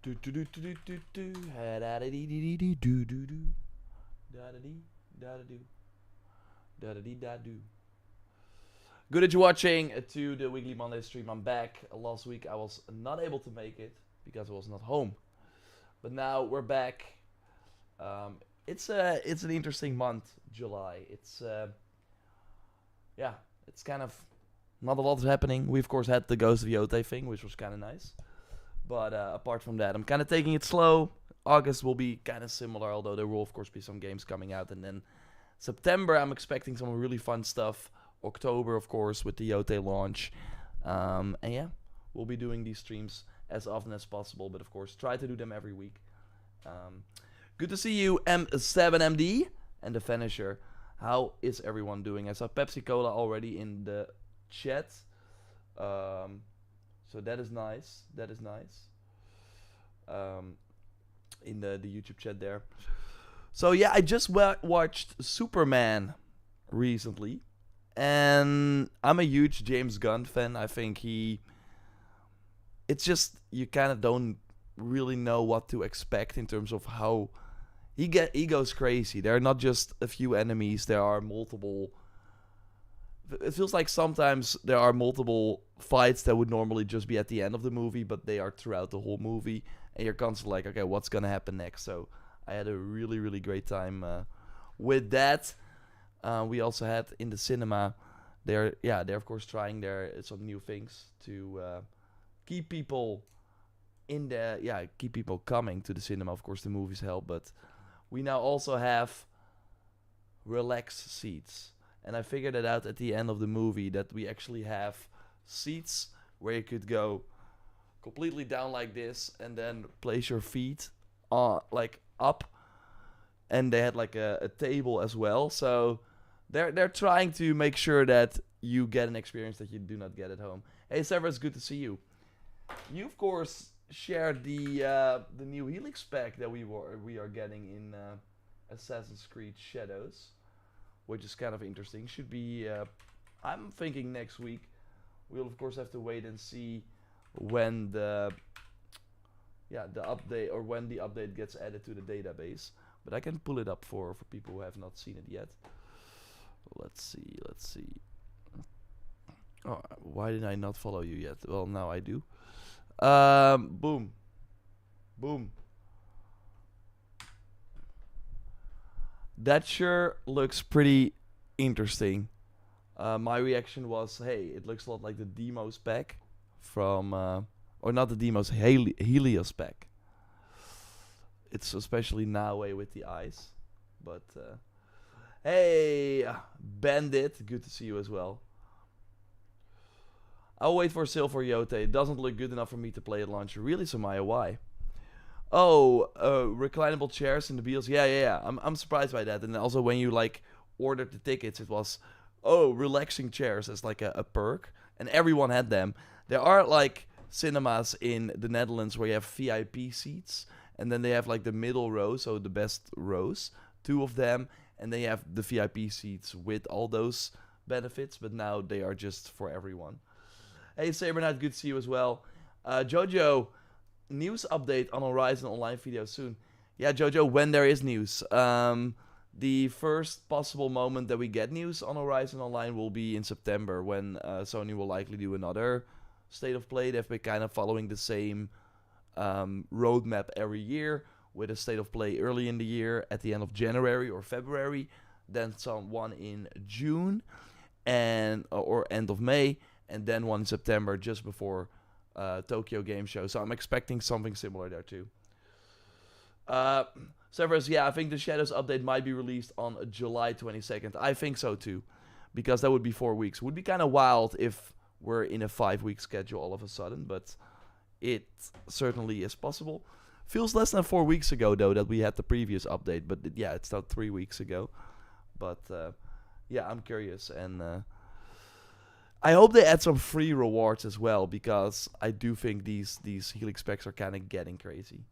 Do do do do do do do. Da da dee dee dee do do do. Da da dee da da do. Da da dee da do. Good that you're watching to the weekly Monday stream. I'm back. Last week I was not able to make it because I was not home, but now we're back. It's an interesting month, July. Yeah, it's kind of not a lot is happening. We of course had the Ghost of Yote thing, which was kind of nice. But apart from that, I'm kind of taking it slow. August will be kind of similar, although there will of course be some games coming out, and then September I'm expecting some really fun stuff. October, of course, with the Yote launch, and yeah, we'll be doing these streams as often as possible. But of course, try to do them every week. Um, Good to see you, M7MD and the Finisher. How is everyone doing? I saw Pepsi Cola already in the chat. So that is nice. That is nice. In the YouTube chat there. So yeah, I just watched Superman recently. And I'm a huge James Gunn fan. I think it's just, you kind of don't really know what to expect in terms of how he goes crazy. There are not just a few enemies, there are multiple. It feels like sometimes there are multiple fights that would normally just be at the end of the movie, but they are throughout the whole movie, and you're constantly like, okay, what's gonna happen next? So I had a really, really great time with that. We also had in the cinema, they're of course trying some new things to keep people keep people coming to the cinema. Of course, the movies help, but we now also have relax seats. And I figured it out at the end of the movie that we actually have seats where you could go completely down like this and then place your feet like up. And they had like a table as well. So they're trying to make sure that you get an experience that you do not get at home. Hey Severus, good to see you. You of course shared the new Helix pack that we are getting in Assassin's Creed Shadows, which is kind of interesting. Should be I'm thinking next week. We'll of course have to wait and see when the update, or when the update gets added to the database. But I can pull it up for people who have not seen it yet. Let's see. Oh, why did I not follow you yet? Well, now I do. Boom. That sure looks pretty interesting. My reaction was, hey, it looks a lot like the Demos pack from, or not the Demos, Helios pack. It's especially Naue with the eyes. But, hey, Bandit, good to see you as well. I'll wait for sale for Yote. It doesn't look good enough for me to play at launch. Really, Samaya, why? Oh, reclinable chairs in the Beals. Yeah. I'm surprised by that. And also when you like ordered the tickets, it was, relaxing chairs as like a perk, and everyone had them. There are like cinemas in the Netherlands where you have VIP seats, and then they have like the middle row, so the best rows, 2 of them, and they have the VIP seats with all those benefits. But now they are just for everyone. Hey Saberknight, good to see you as well. Jojo, news update on Horizon Online video soon. Yeah, Jojo, when there is news. The first possible moment that we get news on Horizon Online will be in September, when Sony will likely do another State of Play. They've been kind of following the same roadmap every year, with a State of Play early in the year at the end of January or February, then one in June or end of May, and then one in September just before Tokyo Game Show. So I'm expecting something similar there too. Severus, yeah, I think the Shadows update might be released on July 22nd. I think so too, because that would be 4 weeks. Would be kind of wild if we're in a 5-week schedule all of a sudden, but it certainly is possible. Feels less than 4 weeks ago though that we had the previous update, but yeah, it's not 3 weeks ago. But yeah, I'm curious, and I hope they add some free rewards as well, because I do think these Helix packs are kind of getting crazy.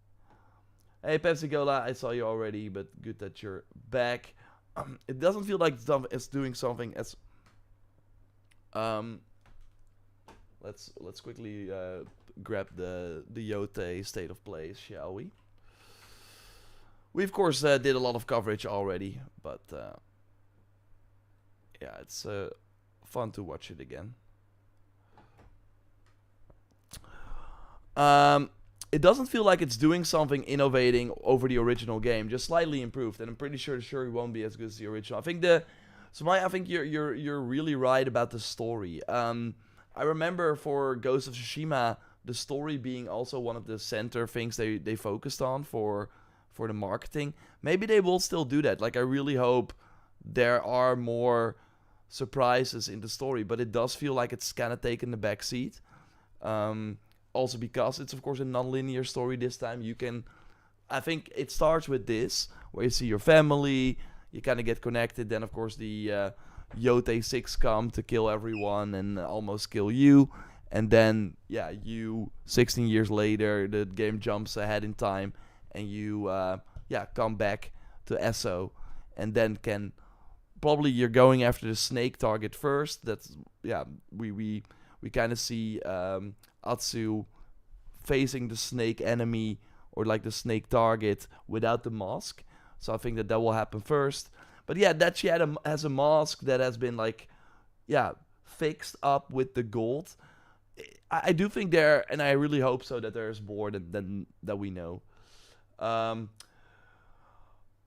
Hey Pepsi Cola, I saw you already, but good that you're back. It doesn't feel like it's doing something as let's quickly grab the Yote State of Play, shall we? We of course did a lot of coverage already, but yeah, it's fun to watch it again. It doesn't feel like it's doing something innovating over the original game, just slightly improved, and I'm pretty sure the story won't be as good as the original. I think I think you're really right about the story. I remember for Ghost of Tsushima, the story being also one of the center things they focused on for the marketing. Maybe they will still do that. Like, I really hope there are more surprises in the story, but it does feel like it's kind of taken the back seat. Also because it's, of course, a non-linear story this time. I think it starts with this, where you see your family, you kind of get connected. Then, of course, the Yote 6 come to kill everyone and almost kill you. And then, yeah, 16 years later, the game jumps ahead in time, and you, come back to Esso, and then probably you're going after the snake target first. That's, we kind of see Atsu facing the snake enemy, or like the snake target, without the mask. So I think that will happen first. But yeah, that she has a mask that has been fixed up with the gold. I do think and I really hope so, that there's more than that we know.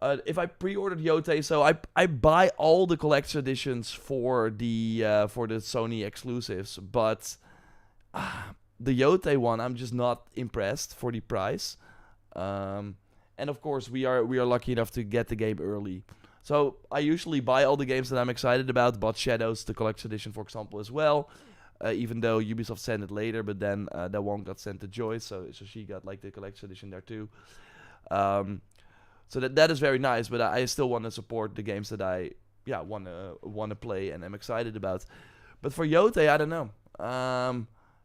If I pre-ordered Yote, so I buy all the collector's editions for the Sony exclusives, but the Yote one, I'm just not impressed for the price. And of course, we are lucky enough to get the game early. So I usually buy all the games that I'm excited about, but Shadows, the collector's edition, for example, as well. Even though Ubisoft sent it later, but then that one got sent to Joyce, so she got like the collector's edition there too. So that is very nice, but I still want to support the games that I want to play and I'm excited about. But for Yote, I don't know.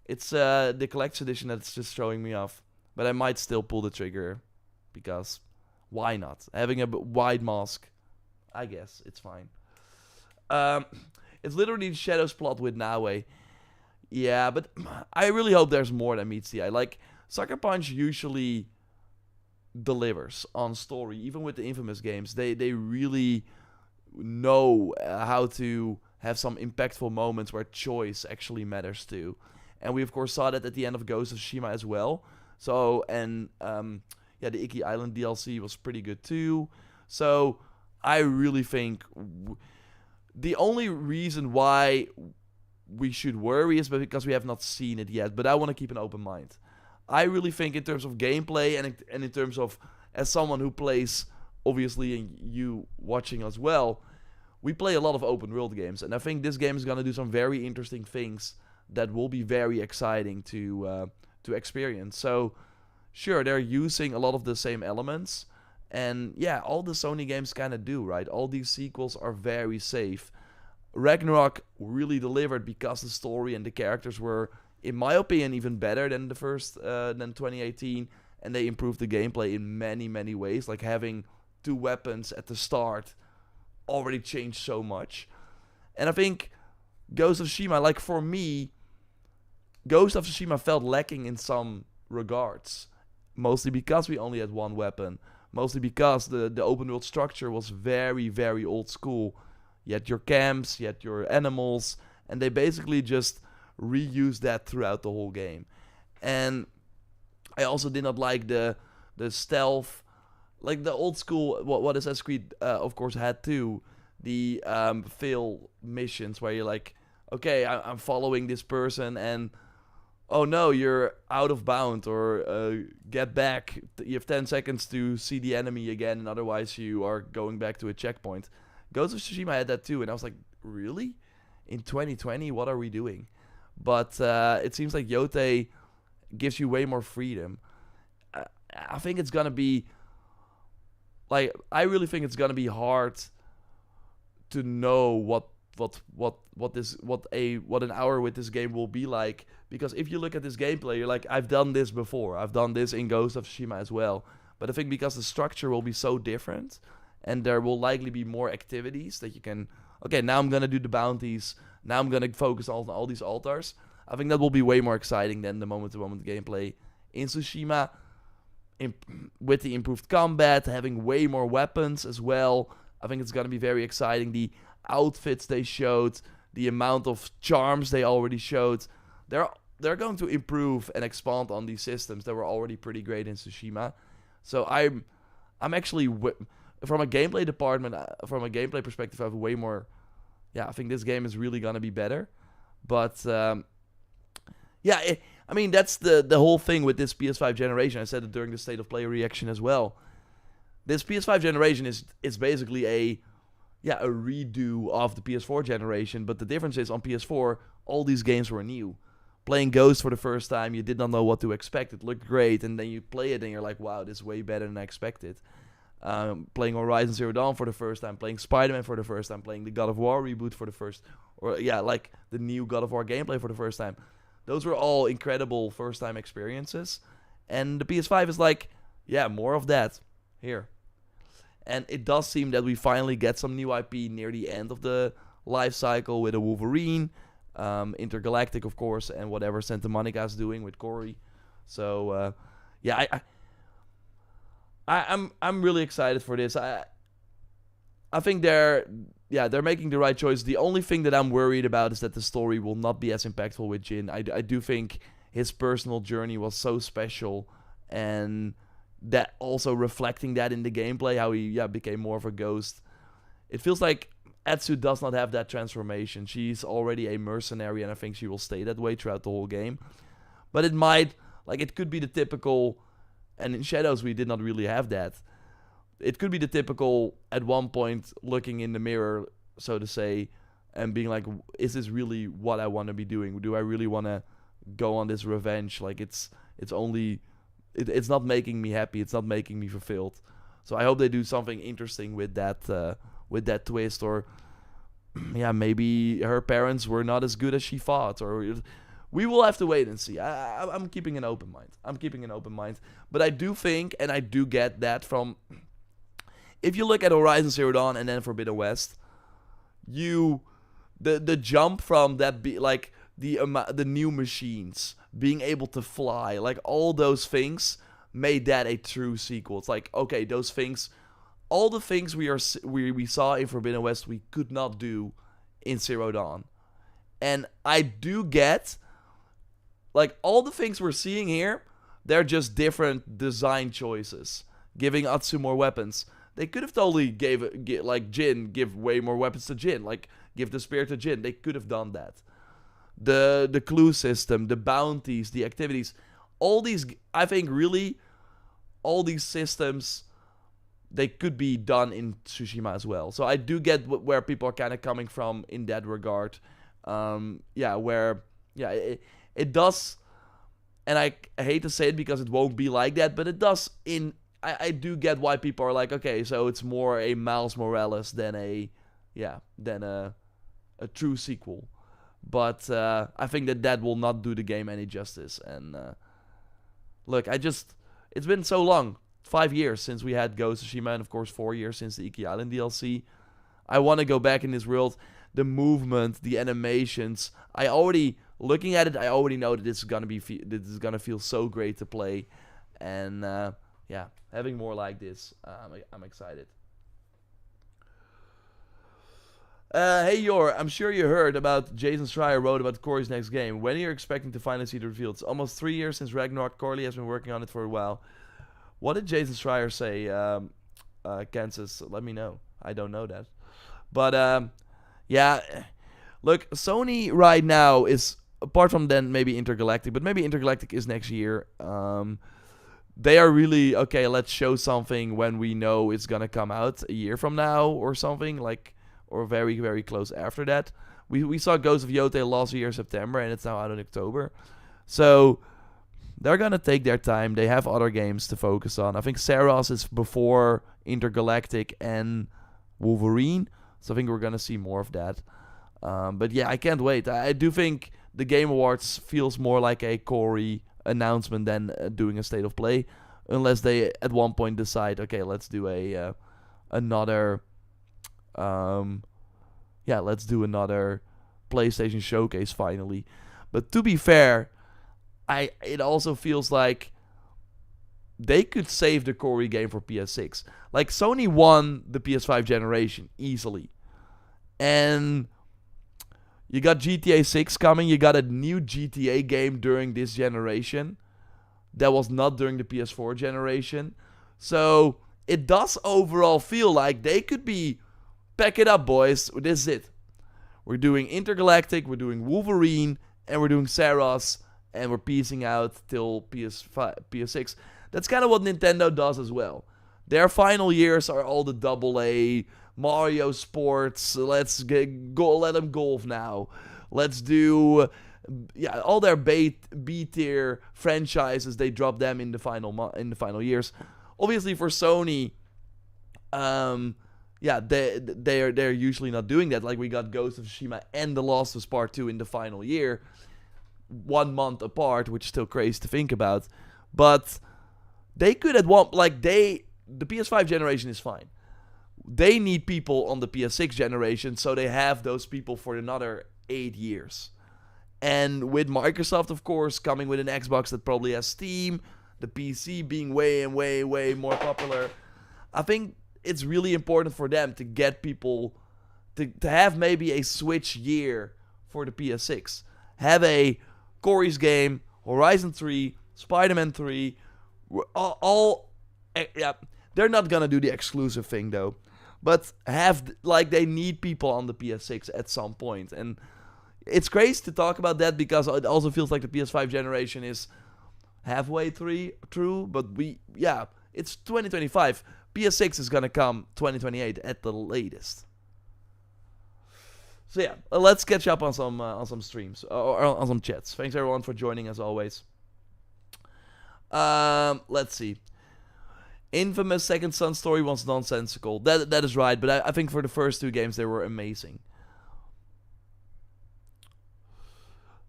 It's the collector's edition that's just throwing me off. But I might still pull the trigger, because why not? Having a wide mask, I guess it's fine. It's literally the Shadows plot with Naue. Yeah, but I really hope there's more than meets the eye. Like, Sucker Punch usually delivers on story, even with the Infamous games. They really know how to have some impactful moments where choice actually matters too. And we of course saw that at the end of Ghost of Tsushima as well. So, and the Icky Island DLC was pretty good too. So I really think the only reason why we should worry is because we have not seen it yet, but I want to keep an open mind. I really think in terms of gameplay and in terms of, as someone who plays, obviously, and you watching as well, we play a lot of open world games, and I think this game is going to do some very interesting things that will be very exciting to experience. So, sure, they're using a lot of the same elements, and yeah, all the Sony games kind of do, right? All these sequels are very safe. Ragnarok really delivered because the story and the characters were, in my opinion, even better than the first, than 2018, and they improved the gameplay in many, many ways. Like having 2 weapons at the start already changed so much. And I think Ghost of Tsushima, like for me, Ghost of Tsushima felt lacking in some regards. Mostly because we only had 1 weapon. Mostly because the open world structure was very, very old school. You had your camps, you had your animals, and they basically just reused that throughout the whole game. And I also did not like the stealth, like the old school, what Assassin's Creed of course had too, the fail missions where you're like, okay, I'm following this person, and oh no, you're out of bound, or get back, you have 10 seconds to see the enemy again, and otherwise you are going back to a checkpoint. Ghost of Tsushima had that too, and I was like, really? In 2020, what are we doing? But it seems like Yote gives you way more freedom. I think it's gonna be like, I really think it's gonna be hard to know what an hour with this game will be like, because if you look at this gameplay, you're like, I've done this before. I've done this in Ghost of Tsushima as well. But I think because the structure will be so different, and there will likely be more activities that you can, okay, now I'm gonna do the bounties. Now I'm gonna focus on all these altars. I think that will be way more exciting than the moment-to-moment gameplay in Tsushima. With the improved combat, having way more weapons as well. I think it's going to be very exciting. The outfits they showed, the amount of charms they already showed. They're going to improve and expand on these systems that were already pretty great in Tsushima. So I'm actually, from a gameplay department, from a gameplay perspective, I have way more. Yeah, I think this game is really going to be better. But I mean, that's the whole thing with this PS5 generation. I said it during the State of Play reaction as well. This PS5 generation is basically a redo of the PS4 generation, but the difference is on PS4, all these games were new. Playing Ghost for the first time, you did not know what to expect. It looked great, and then you play it and you're like, wow, this is way better than I expected. Playing Horizon Zero Dawn for the first time, playing Spider-Man for the first time, playing the God of War reboot for the first, like the new God of War gameplay for the first time. Those were all incredible first-time experiences. And the PS5 is like, yeah, more of that. Here. And it does seem that we finally get some new IP near the end of the life cycle with a Wolverine, Intergalactic, of course, and whatever Santa Monica's doing with Corey. So, I'm really excited for this. I think they're making the right choice. The only thing that I'm worried about is that the story will not be as impactful with Jin. I do think his personal journey was so special, and that also reflecting that in the gameplay, how he became more of a ghost. It feels like Etsu does not have that transformation. She's already a mercenary, and I think she will stay that way throughout the whole game. But it could be the typical, and in Shadows we did not really have that. It could be the typical, at one point, looking in the mirror, so to say, and being like, is this really what I want to be doing? Do I really want to go on this revenge? Like, it's not making me happy. It's not making me fulfilled. So I hope they do something interesting with that twist, or maybe her parents were not as good as she thought, or we will have to wait and see. I'm keeping an open mind. But I do think, and I do get that from, if you look at Horizon Zero Dawn and then Forbidden West, the jump from that, the new machines, being able to fly, like all those things made that a true sequel. It's like, okay, those things, all the things we saw in Forbidden West, we could not do in Zero Dawn. And I do get, like, all the things we're seeing here, they're just different design choices. Giving Atsu more weapons. They could have totally give way more weapons to Jin. Like, give the spear to Jin. They could have done that. The clue system, the bounties, the activities, all these, I think really, all these systems, they could be done in Tsushima as well. So I do get where people are kind of coming from in that regard. It does, and I hate to say it because it won't be like that, but it does I do get why people are like, okay, so it's more a Miles Morales than a true sequel. But I think that will not do the game any justice. And look, it's been so long. 5 years since we had Ghost of Tsushima, and of course 4 years since the Iki Island DLC. I want to go back in this world. The movement, the animations. Looking at it, I already know that this is gonna feel so great to play. And having more like this, I'm excited. Hey Yor, I'm sure you heard about Jason Schreier wrote about Corey's next game. When are you expecting to finally see the reveal? It's almost 3 years since Ragnarok. Corley has been working on it for a while. What did Jason Schreier say, Kansas? Let me know. I don't know that. But, look, Sony right now is, apart from then maybe Intergalactic, but maybe Intergalactic is next year. They are really, okay, let's show something when we know it's going to come out a year from now or something, or very, very close after that. We saw Ghost of Yote last year, September, and it's now out in October. So they're going to take their time. They have other games to focus on. I think Saros is before Intergalactic and Wolverine. So I think we're going to see more of that. But yeah, I can't wait. I do think the Game Awards feels more like a Corey announcement than doing a State of Play. Unless they at one point decide, okay, let's do another PlayStation showcase finally. But to be fair, it also feels like they could save the Corey game for PS6. Like, Sony won the PS5 generation easily. And you got GTA 6 coming. You got a new GTA game during this generation that was not during the PS4 generation. So it does overall feel like they could be, pack it up, boys. This is it. We're doing Intergalactic, we're doing Wolverine, and we're doing Saros, and we're piecing out till PS5, PS6. That's kind of what Nintendo does as well. Their final years are all the AA, Mario Sports, let them golf now. Let's do, all their B-tier franchises, they drop them in the final years. Obviously for Sony, they're usually not doing that. Like, we got Ghost of Tsushima and The Last of Us Part 2 in the final year, 1 month apart, which is still crazy to think about. But they could the PS5 generation is fine. They need people on the PS6 generation, so they have those people for another 8 years. And with Microsoft, of course, coming with an Xbox that probably has Steam, the PC being way and way, way more popular, I think it's really important for them to get people to have maybe a Switch year for the PS6. Have a Corey's game, Horizon 3, Spider-Man 3, they're not gonna do the exclusive thing though, but they need people on the PS6 at some point. And it's crazy to talk about that because it also feels like the PS5 generation is halfway through, but it's 2025. PS6 is gonna come 2028 at the latest. So yeah, let's catch up on some streams or on some chats. Thanks everyone for joining as always. Let's see. Infamous Second Son story was nonsensical. That is right, but I think for the first 2 games they were amazing.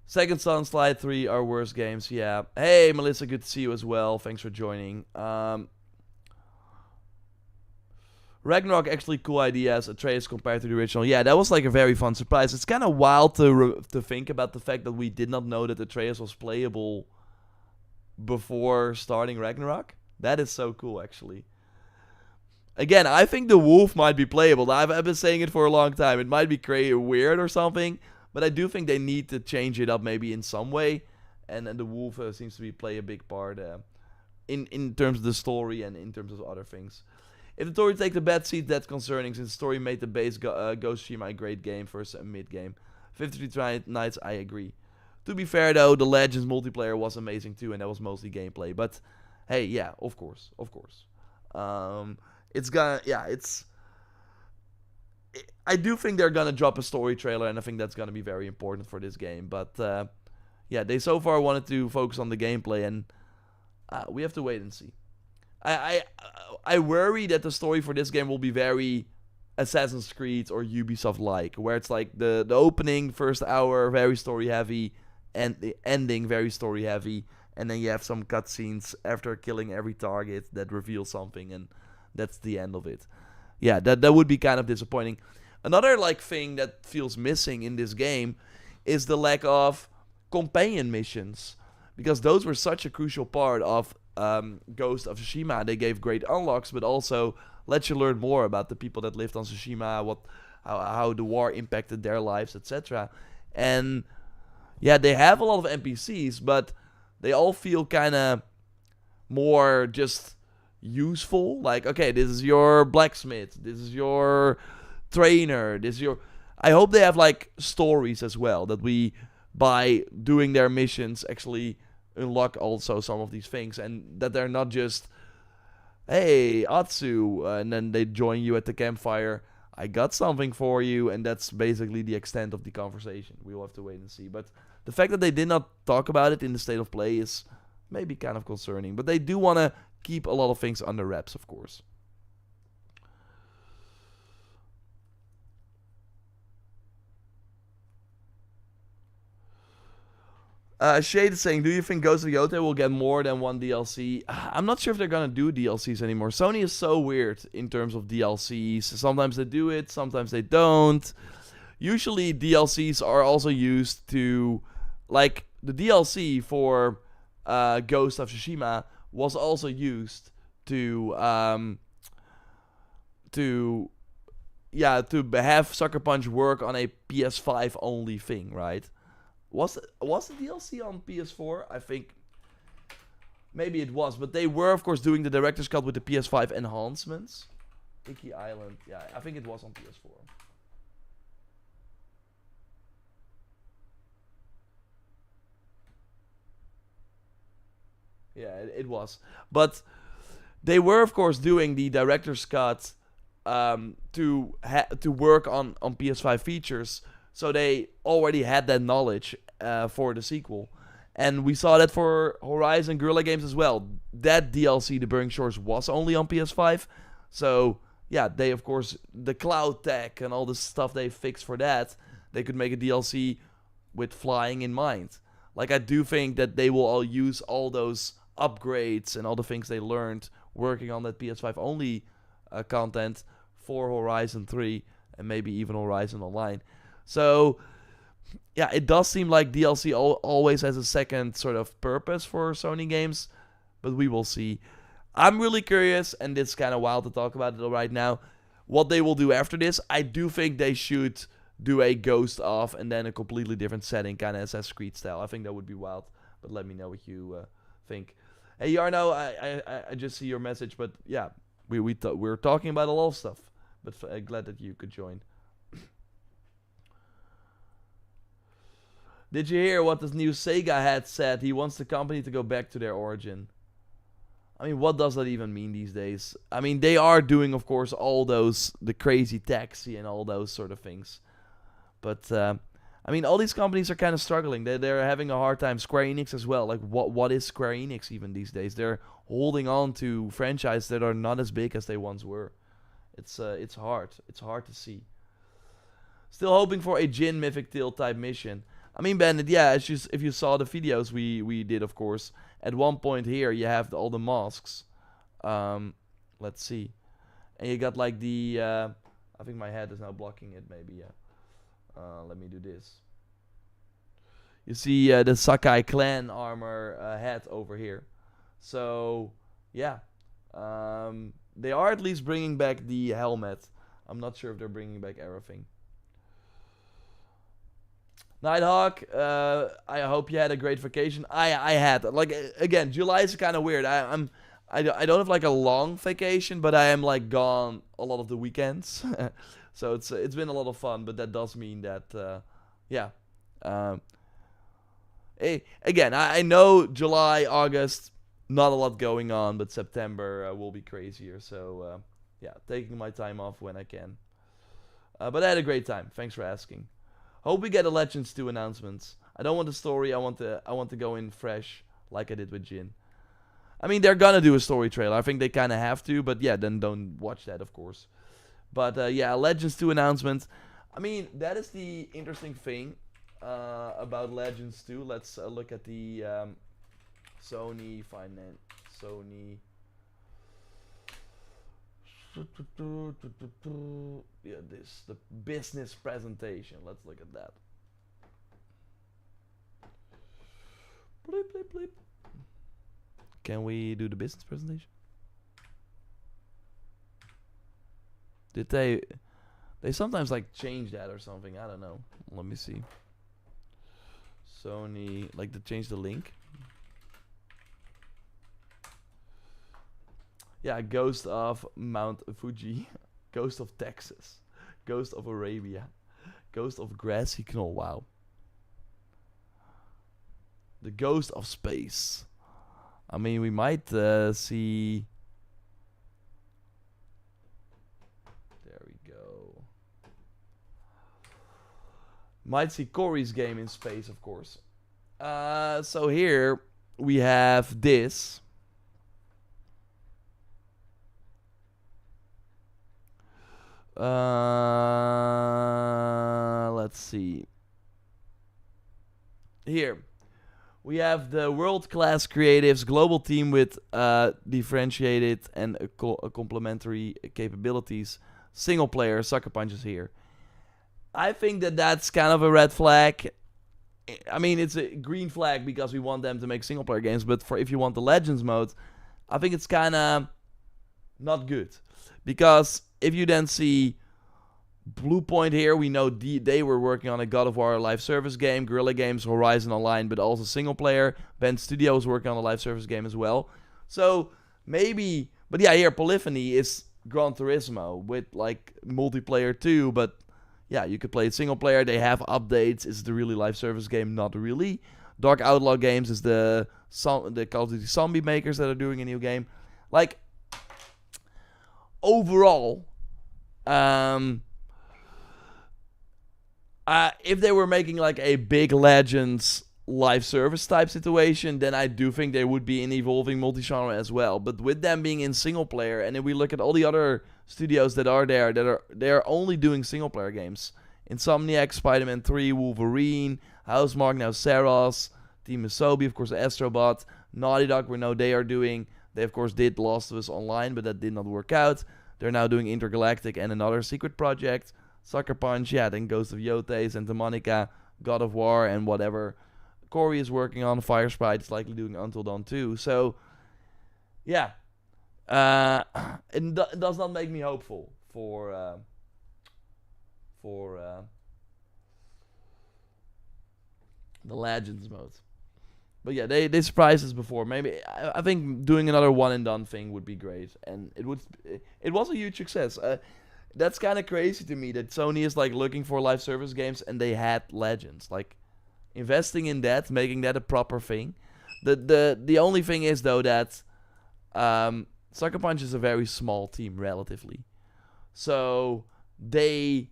Second Son, Slide 3 are worse games, yeah. Hey Melissa, good to see you as well. Thanks for joining. Ragnarok, actually cool idea as Atreus compared to the original. Yeah, that was like a very fun surprise. It's kind of wild to think about the fact that we did not know that Atreus was playable before starting Ragnarok. That is so cool, actually. Again, I think the wolf might be playable. I've been saying it for a long time. It might be weird or something, but I do think they need to change it up maybe in some way. And the wolf seems to play a big part in terms of the story and in terms of other things. If the story takes a bad seat, that's concerning, since the story made the base Ghost of Tsushima a great game versus a mid game. 53 Nights, I agree. To be fair though, the Legends multiplayer was amazing too, and that was mostly gameplay. But hey, yeah, of course. I do think they're gonna drop a story trailer, and I think that's gonna be very important for this game. But they so far wanted to focus on the gameplay, and we have to wait and see. I worry that the story for this game will be very Assassin's Creed or Ubisoft-like, where it's like the opening, first hour, very story-heavy, and the ending, very story-heavy, and then you have some cutscenes after killing every target that reveal something, and that's the end of it. Yeah, that would be kind of disappointing. Another thing that feels missing in this game is the lack of companion missions, because those were such a crucial part of Ghost of Tsushima. They gave great unlocks, but also let you learn more about the people that lived on Tsushima, how the war impacted their lives, etc. And yeah, they have a lot of NPCs, but they all feel kind of more just useful. Like, okay, this is your blacksmith, this is your trainer, this is your... I hope they have stories as well, that we, by doing their missions, actually unlock also some of these things, and that they're not just, hey, Atsu, and then they join you at the campfire, I got something for you, and that's basically the extent of the conversation. We'll have to wait and see. But the fact that they did not talk about it in the state of play is maybe kind of concerning, but they do want to keep a lot of things under wraps, of course. Shade is saying, do you think Ghost of Yotei will get more than one DLC? I'm not sure if they're going to do DLCs anymore. Sony is so weird in terms of DLCs. Sometimes they do it, sometimes they don't. Usually DLCs are also used to like the DLC for Ghost of Tsushima was also used to to have Sucker Punch work on a PS5 only thing, right? Was the DLC on PS4? I think maybe it was, but they were of course doing the director's cut with the PS5 enhancements. Icky Island, yeah, I think it was on PS4. Yeah, it was. But they were, of course, doing the director's cut to work on PS5 features, so they already had that knowledge for the sequel. And we saw that for Horizon Guerrilla Games as well. That DLC, The Burning Shores, was only on PS5. So, yeah, they, of course, the cloud tech and all the stuff they fixed for that, they could make a DLC with flying in mind. Like, I do think that they will all use all those upgrades and all the things they learned working on that PS5 only content for Horizon 3 and maybe even Horizon Online. So, yeah, it does seem like DLC always has a second sort of purpose for Sony games, but we will see. I'm really curious, and it's kind of wild to talk about it right now, what they will do after this. I do think they should do a Ghost of and then a completely different setting, kind of Assassin's Creed style. I think that would be wild, but let me know what you think. Hey Yarno, I just see your message, but yeah, we're talking about a lot of stuff, but glad that you could join. Did you hear what this new Sega head said? He wants the company to go back to their origin. I mean, what does that even mean these days? I mean, they are doing, of course, all those, the Crazy Taxi and all those sort of things. But, I mean, all these companies are kind of struggling. They're having a hard time. Square Enix as well. Like, what is Square Enix even these days? They're holding on to franchises that are not as big as they once were. It's hard. It's hard to see. Still hoping for a Jin Mythic Tale type mission. I mean, Bandit, yeah, if you saw the videos we did, of course, at one point here, you have all the masks. Let's see. And you got, like, the... I think my head is now blocking it, maybe, yeah. Let me do this. You see the Sakai clan armor hat over here. So, yeah. They are at least bringing back the helmet. I'm not sure if they're bringing back everything. Nighthawk, I hope you had a great vacation. I had. Like, again, July is kind of weird. I don't have like a long vacation, but I am like gone a lot of the weekends. So it's been a lot of fun, but that does mean that yeah. Again, I know July, August, not a lot going on, but September will be crazier. So yeah, taking my time off when I can. But I had a great time. Thanks for asking. Hope we get a Legends 2 announcements. I don't want a story. I want to go in fresh, like I did with Jin. I mean, they're gonna do a story trailer. I think they kind of have to, but yeah, then don't watch that, of course. But yeah, Legends 2 announcement. I mean, that is the interesting thing about Legends 2. Let's look at the Sony finance. Sony. Yeah, the business presentation. Let's look at that. Bleep, bleep, bleep. Can we do the business presentation? Did they sometimes like change that or something? I don't know. Let me see. Sony, like, to change the link. Yeah, Ghost of Mount Fuji, Ghost of Texas, Ghost of Arabia, Ghost of Grassy Knoll. Wow. The Ghost of Space. I mean, we might see. There we go. Might see Corey's game in space, of course. So here we have this. Let's see. Here we have the world-class creatives global team with differentiated and complementary capabilities. Single player Sucker Punch is here. I think that that's kind of a red flag. I mean, it's a green flag because we want them to make single player games, but if you want the Legends mode, I think it's kind of not good. Because if you then see Bluepoint here, we know they were working on a God of War live service game, Guerrilla Games, Horizon Online, but also single player. Bend Studios working on a live service game as well. So maybe, but yeah, here Polyphony is Gran Turismo with like multiplayer too, but yeah, you could play it single player. They have updates. Is it a really live service game? Not really. Dark Outlaw Games is the Call of Duty zombie makers that are doing a new game. Like, overall, if they were making like a big Legends live service type situation, then I do think they would be in evolving multi-genre as well. But with them being in single player, and if we look at all the other studios that are there, they're only doing single player games. Insomniac, Spider-Man 3, Wolverine, Housemarque, now Saros, Team Asobi, of course Astrobot, Naughty Dog, we know they are doing. They of course did Last of Us Online, but that did not work out. They're now doing Intergalactic and another secret project. Sucker Punch, yeah, then Ghost of Yotei, Santa Monica, God of War, and whatever Corey is working on. Fire Sprite is likely doing Until Dawn 2. So, yeah. It does not make me hopeful for the Legends mode. But yeah, they surprised us before. Maybe I think doing another one and done thing would be great, and it was a huge success. That's kind of crazy to me that Sony is like looking for live service games and they had Legends. Like, investing in that, making that a proper thing. The only thing is though that Sucker Punch is a very small team relatively, so they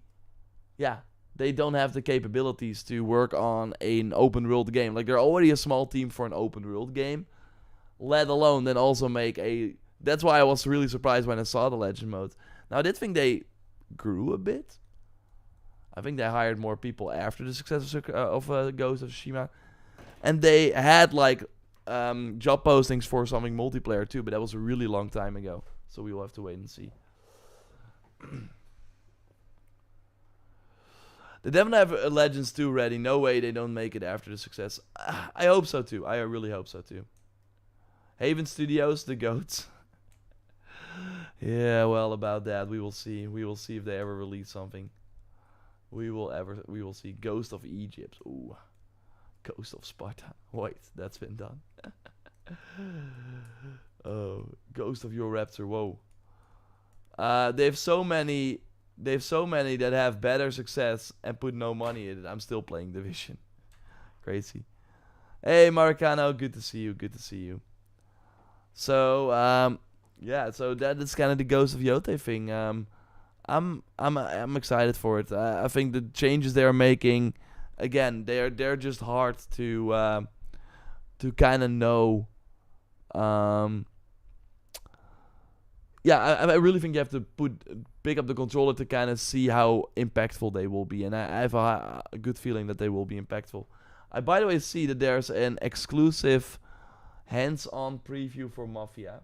don't have the capabilities to work on an open world game. Like, they're already a small team for an open world game, let alone then also make a. That's why I was really surprised when I saw the Legend mode. Now I did think they grew a bit. I think they hired more people after the success of Ghost of Tsushima. And they had like job postings for something multiplayer too, but that was a really long time ago. So we will have to wait and see. They definitely have a Legends 2 ready. No way they don't make it after the success. I hope so too. I really hope so too. Haven Studios, the GOATs. Yeah, well, about that, we will see. We will see if they ever release something. We will see. Ghost of Egypt. Ooh. Ghost of Sparta. Wait, that's been done. Oh, Ghost of JorRaptor. Whoa. They have so many that have better success and put no money in it. I'm still playing Division. Crazy. Hey, Maracano, good to see you. Good to see you. So, yeah, so that is kind of the Ghost of Yotei thing. I'm excited for it. I think the changes they are making, again, they're just hard to kind of know. Yeah, I really think you have to pick up the controller to kind of see how impactful they will be, and I have a good feeling that they will be impactful. I, by the way, see that there's an exclusive hands-on preview for Mafia.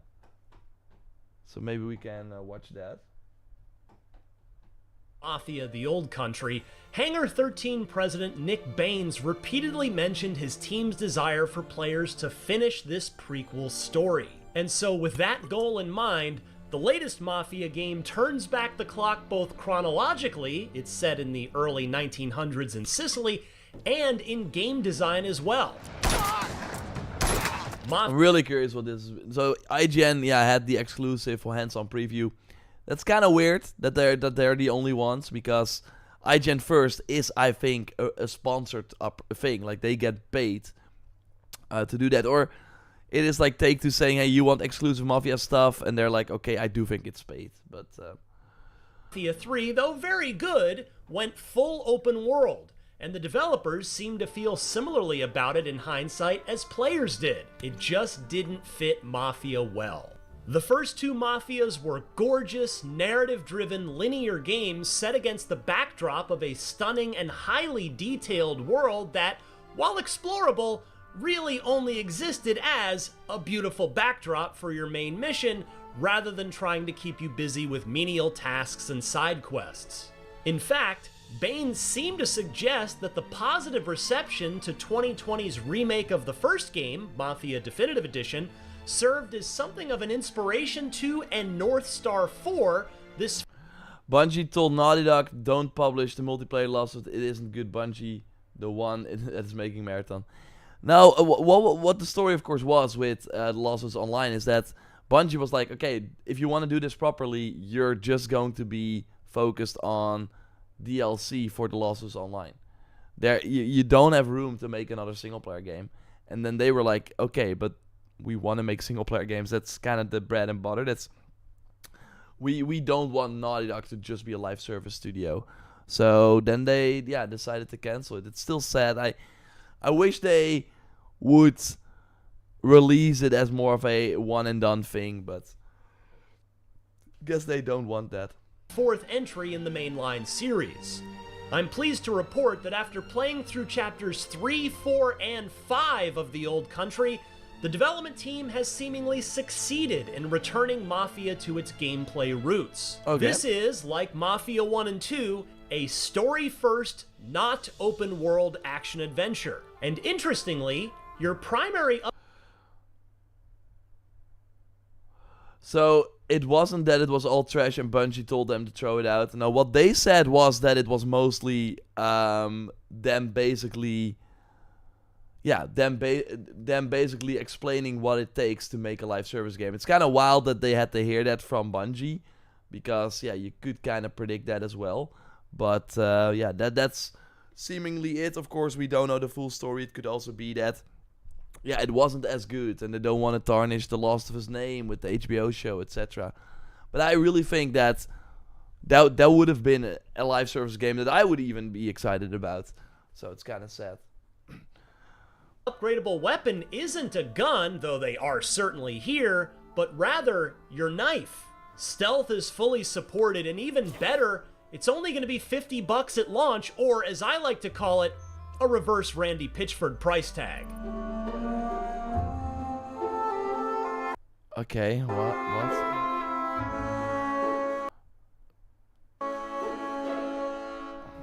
So maybe we can watch that. Mafia: The Old Country, Hangar 13 president Nick Baines repeatedly mentioned his team's desire for players to finish this prequel story. And so with that goal in mind, the latest Mafia game turns back the clock both chronologically, it's set in the early 1900s in Sicily, and in game design as well. I'm really curious what this is. So IGN, yeah, had the exclusive hands-on preview. That's kind of weird that they're the only ones, because IGN First is, I think, a sponsored up thing. Like, they get paid to do that, or it is like Take-Two saying, "Hey, you want exclusive Mafia stuff?" And they're like, "Okay, I do think it's paid." But Mafia 3, though very good, went full open world. And the developers seem to feel similarly about it in hindsight as players did. It just didn't fit Mafia well. The first two Mafias were gorgeous, narrative-driven, linear games set against the backdrop of a stunning and highly detailed world that, while explorable, really only existed as a beautiful backdrop for your main mission, rather than trying to keep you busy with menial tasks and side quests. In fact, Bain seemed to suggest that the positive reception to 2020's remake of the first game, Mafia Definitive Edition, served as something of an inspiration to and North Star 4, this... Bungie told Naughty Dog, don't publish the multiplayer losses, it isn't good. Bungie, the one that's making Marathon. Now, what the story, of course, was with the losses online is that Bungie was like, okay, if you want to do this properly, you're just going to be focused on DLC for the losses online. You don't have room to make another single-player game. And then they were like, okay, but we want to make single-player games. That's kind of the bread and butter. We don't want Naughty Dog to just be a live service studio. So then they decided to cancel it. It's still sad. I wish they would release it as more of a one and done thing, but guess they don't want that. Fourth entry in the mainline series. I'm pleased to report that after playing through chapters 3, 4, and 5 of The Old Country, the development team has seemingly succeeded in returning Mafia to its gameplay roots. Okay. This is, like Mafia 1 and 2, a story-first, not open-world action-adventure. And interestingly, your primary... So it wasn't that it was all trash and Bungie told them to throw it out. No, what they said was that it was mostly them basically explaining what it takes to make a live service game. It's kind of wild that they had to hear that from Bungie, because you could kind of predict that as well. But that's seemingly it. Of course, we don't know the full story. It could also be that it wasn't as good, and they don't want to tarnish The Last of Us name with the HBO show, etc. But I really think that would have been a live service game that I would even be excited about. So it's kind of sad. Upgradable weapon isn't a gun, though they are certainly here, but rather your knife. Stealth is fully supported, and even better, it's only going to be $50 at launch, or as I like to call it, a reverse Randy Pitchford price tag. Okay, what?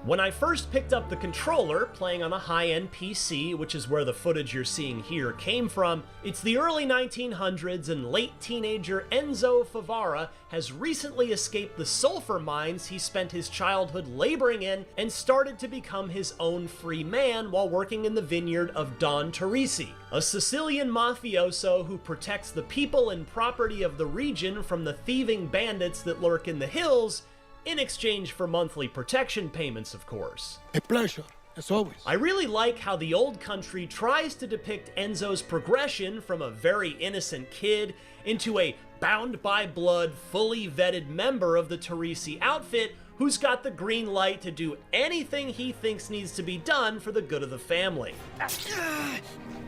When I first picked up the controller, playing on a high-end PC, which is where the footage you're seeing here came from, it's the early 1900s and late teenager Enzo Favara has recently escaped the sulfur mines he spent his childhood laboring in and started to become his own free man while working in the vineyard of Don Teresi, a Sicilian mafioso who protects the people and property of the region from the thieving bandits that lurk in the hills, in exchange for monthly protection payments, of course. A pleasure, as always. I really like how The Old Country tries to depict Enzo's progression from a very innocent kid into a bound by blood, fully vetted member of the Teresi outfit who's got the green light to do anything he thinks needs to be done for the good of the family.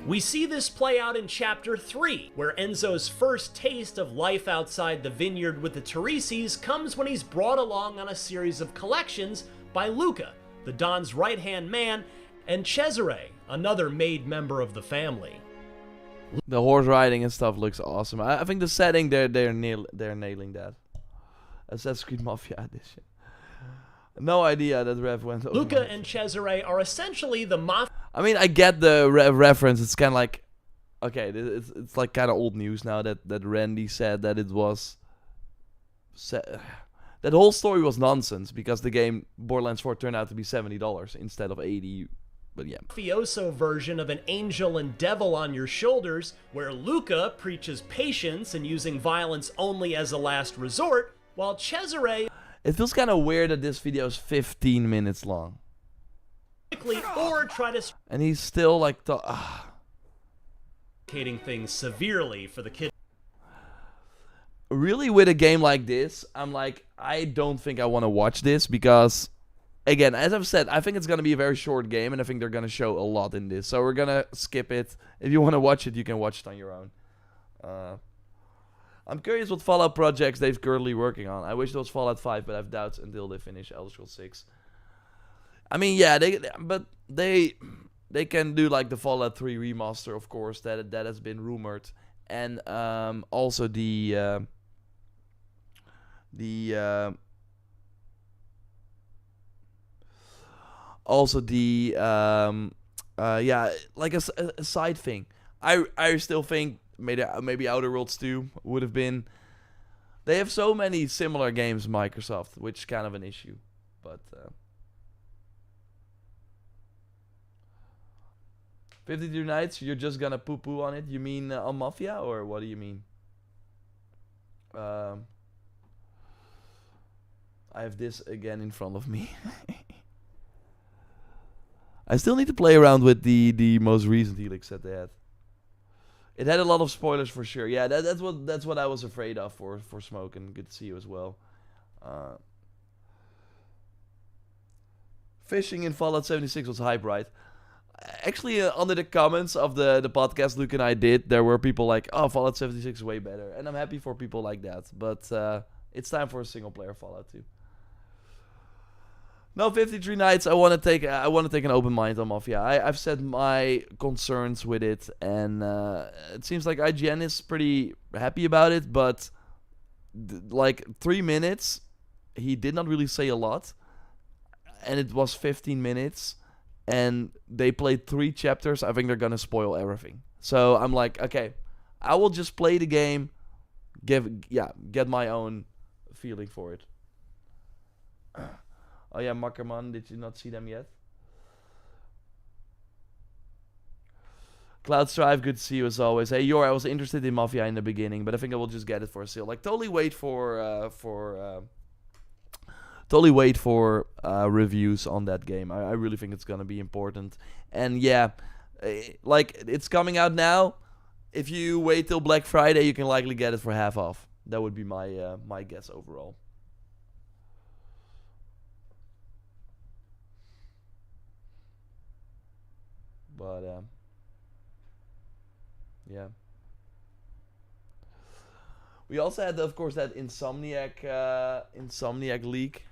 We see this play out in Chapter 3, where Enzo's first taste of life outside the vineyard with the Teresis comes when he's brought along on a series of collections by Luca, the Don's right-hand man, and Cesare, another made member of the family. The horse riding and stuff looks awesome. I think the setting, they're nailing that. Assassin's Creed Mafia Edition. No idea that Rev went over. Luca and Cesare are essentially the Mafia. I mean, I get the reference. It's kind of like, okay, it's like kind of old news now that Randy said that it was... that whole story was nonsense because the game Borderlands 4 turned out to be $70 instead of $80. But yeah. Mafioso version of an angel and devil on your shoulders, where Luca preaches patience and using violence only as a last resort, while Cesare... It feels kind of weird that this video is 15 minutes long. Or try to... And he's still like... things severely for the kid. Really, with a game like this, I'm like, I don't think I want to watch this because, again, as I've said, I think it's going to be a very short game, and I think they're going to show a lot in this. So we're going to skip it. If you want to watch it, you can watch it on your own. I'm curious what Fallout projects they're currently working on. I wish it was Fallout 5, but I have doubts until they finish Elder Scrolls 6. I mean, yeah, they can do like the Fallout 3 remaster, of course, that has been rumored, and also the also the yeah, like a side thing. I still think maybe Outer Worlds 2 would have been. They have so many similar games, Microsoft, which is kind of an issue. But 52 Nights, you're just gonna poo-poo on it? You mean on Mafia, or what do you mean? I have this again in front of me. I still need to play around with the most recent Helix that they had. It had a lot of spoilers for sure. Yeah, that's what I was afraid of for Smoke, and good to see you as well. Fishing in Fallout 76 was hype, right? Actually, under the comments of the podcast Luke and I did, there were people like, "Oh, Fallout 76 is way better," and I'm happy for people like that. But it's time for a single player Fallout 2. No, 53 Nights. I want to take an open mind on Mafia. I've said my concerns with it, and it seems like IGN is pretty happy about it. But like 3 minutes, he did not really say a lot, and it was 15 minutes, and they played 3 chapters. I think they're gonna spoil everything. So I'm like, okay, I will just play the game, get my own feeling for it. Oh yeah, Makkerman, did you not see them yet? Cloud Strive, good to see you as always. Hey, Yor, I was interested in Mafia in the beginning, but I think I will just get it for a sale. Like, totally wait for reviews on that game. I really think it's gonna be important. And yeah, like, it's coming out now. If you wait till Black Friday, you can likely get it for half off. That would be my my guess overall. But yeah. We also had, of course, that Insomniac leak.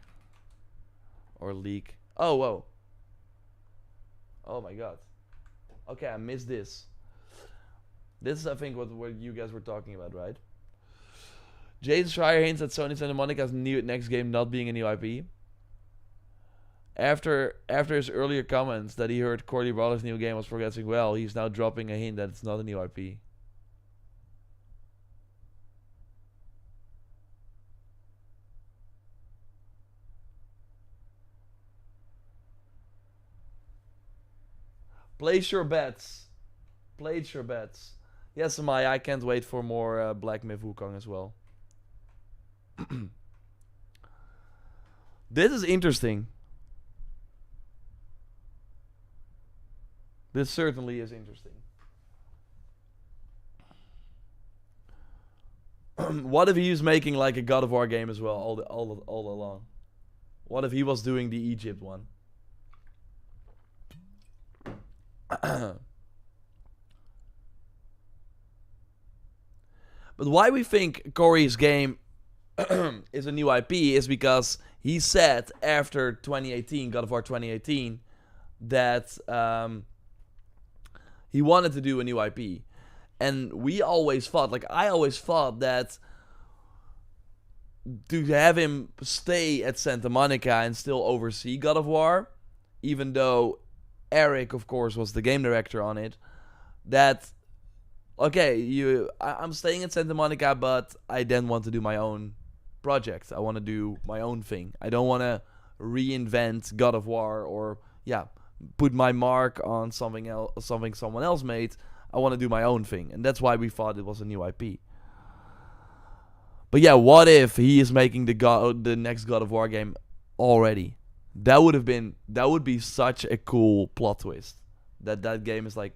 Or leak. Oh, whoa. Oh my god. Okay, I missed this. This is, I think, what you guys were talking about, right? Jason Schreier hints at Sony Santa Monica's next game not being a new IP. After his earlier comments that he heard Cordy Brawler's new game was progressing well, he's now dropping a hint that it's not a new IP. Place your bets. Place your bets. Yes, Amaya, I can't wait for more Black Myth Wukong as well. This is interesting. This certainly is interesting. What if he was making like a God of War game as well all along? What if he was doing the Egypt one? But why we think Corey's game is a new IP is because he said after 2018, God of War 2018, that he wanted to do a new IP. And we always thought, like I always thought, that to have him stay at Santa Monica and still oversee God of War, even though Eric, of course, was the game director on it, that, okay, I'm staying at Santa Monica, but I then want to do my own project. I want to do my own thing. I don't want to reinvent God of War or, put my mark on something someone else made. I want to do my own thing, and that's why we thought it was a new IP. But yeah, what if he is making the next God of War game already? That would be such a cool plot twist. That game is like.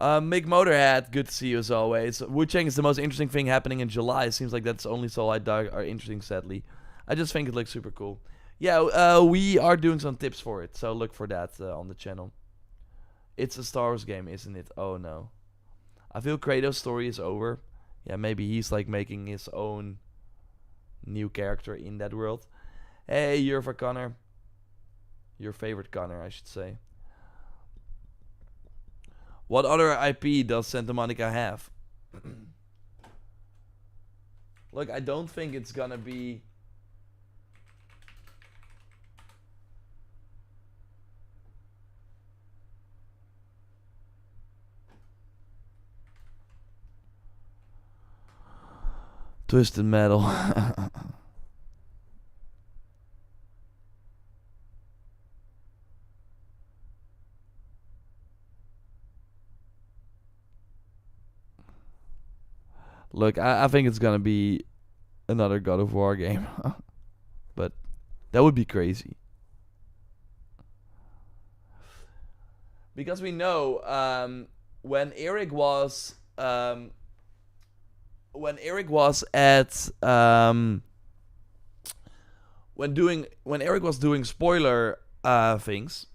Mick Motorhead, good to see you as always. Wu-Chang is the most interesting thing happening in July. It seems like that's only Soul I Dog are interesting, sadly. I just think it looks super cool. Yeah, we are doing some tips for it, so look for that on the channel. It's a Star Wars game, isn't it? Oh no. I feel Kratos' story is over. Yeah, maybe he's like making his own new character in that world. Hey, you're for Connor. Your favorite Connor, I should say. What other IP does Santa Monica have? Look, I don't think it's gonna be Twisted Metal. Look, I think it's gonna be another God of War game. But that would be crazy. Because we know when Eric was at when Eric was doing spoiler things,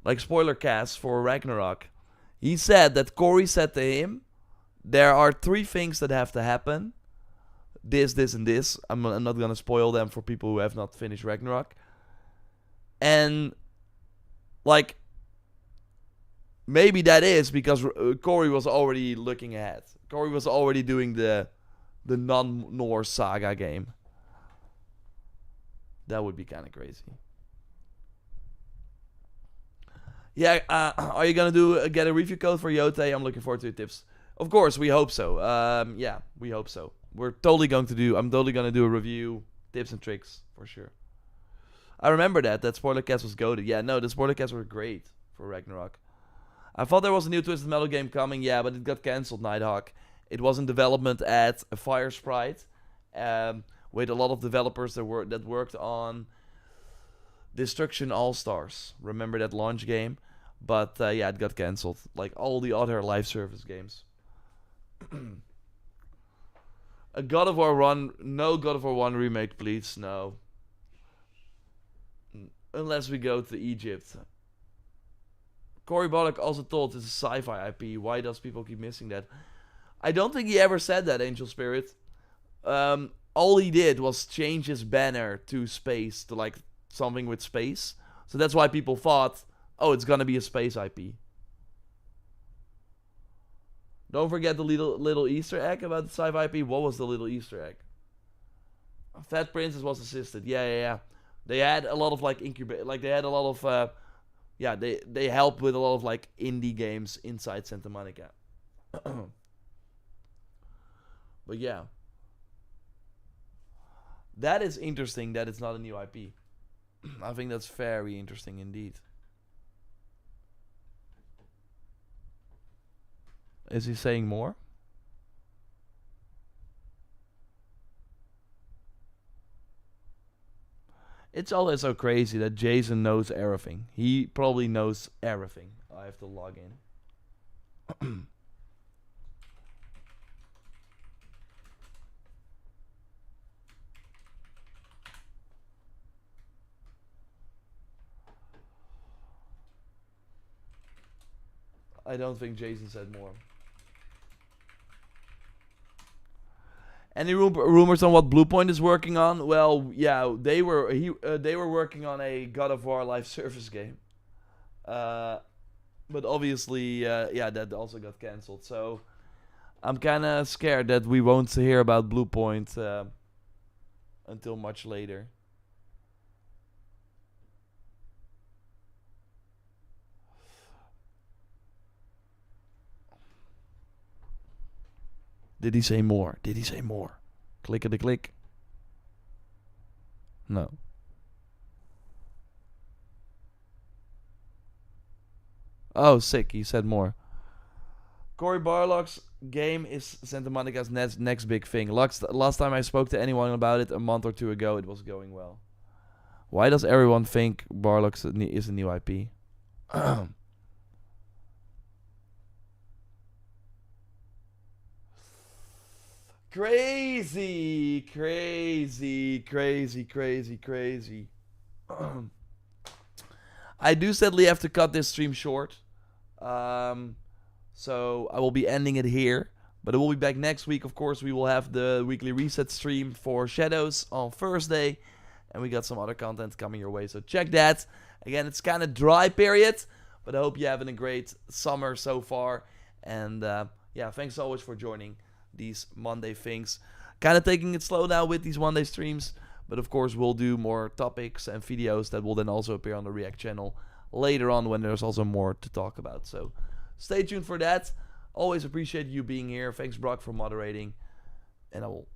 like spoiler casts for Ragnarok, he said that Corey said to him, there are 3 things that have to happen. This, and this. I'm not gonna spoil them for people who have not finished Ragnarok. And like, maybe that is because Corey was already looking ahead. Corey was already doing the non-Norse saga game. That would be kind of crazy. Yeah, are you gonna get a review code for Yote? I'm looking forward to your tips. Of course, we hope so. Yeah, we hope so. I'm totally gonna do a review, tips and tricks for sure. I remember that spoiler cast was goated. Yeah, no, the spoiler casts were great for Ragnarok. I thought there was a new Twisted Metal game coming, yeah, but it got cancelled, Nighthawk. It was in development at Fire Sprite, with a lot of developers that worked on Destruction All-Stars. Remember that launch game? But yeah, it got cancelled, like all the other live service games. A God of War 1, no God of War 1 remake, please, no. Unless we go to Egypt. Cory Bullock also told it's a sci-fi IP. Why does people keep missing that? I don't think he ever said that, Angel Spirit. All he did was change his banner to space, to like something with space. So that's why people thought, oh, it's gonna be a space IP. Don't forget the little Easter egg about the sci-fi IP. What was the little Easter egg? Fat Princess was assisted. Yeah. They had a lot of like they had a lot of they helped with a lot of like indie games inside Santa Monica. But yeah. That is interesting that it's not a new IP. I think that's very interesting indeed. Is he saying more? It's always so crazy that Jason knows everything. He probably knows everything. I have to log in. I don't think Jason said more. Any rumors on what Bluepoint is working on? Well, yeah, they were working on a God of War live service game. But obviously, yeah, that also got cancelled. So I'm kind of scared that we won't hear about Bluepoint until much later. Did he say more? Did he say more? Click. No. Oh, sick. He said more. Cory Barlog's game is Santa Monica's next big thing. Last time I spoke to anyone about it a month or 2 ago, it was going well. Why does everyone think Barlog is a new IP? Crazy. I do sadly have to cut this stream short. So I will be ending it here. But I will be back next week. Of course, we will have the weekly reset stream for Shadows on Thursday. And we got some other content coming your way. So check that. Again, it's kind of dry period. But I hope you're having a great summer so far. And yeah, thanks always for joining these Monday things. Kind of taking it slow now with these Monday streams, but of course we'll do more topics and videos that will then also appear on the React channel later on when there's also more to talk about. So stay tuned for that. Always appreciate you being here. Thanks, Brock, for moderating. And I will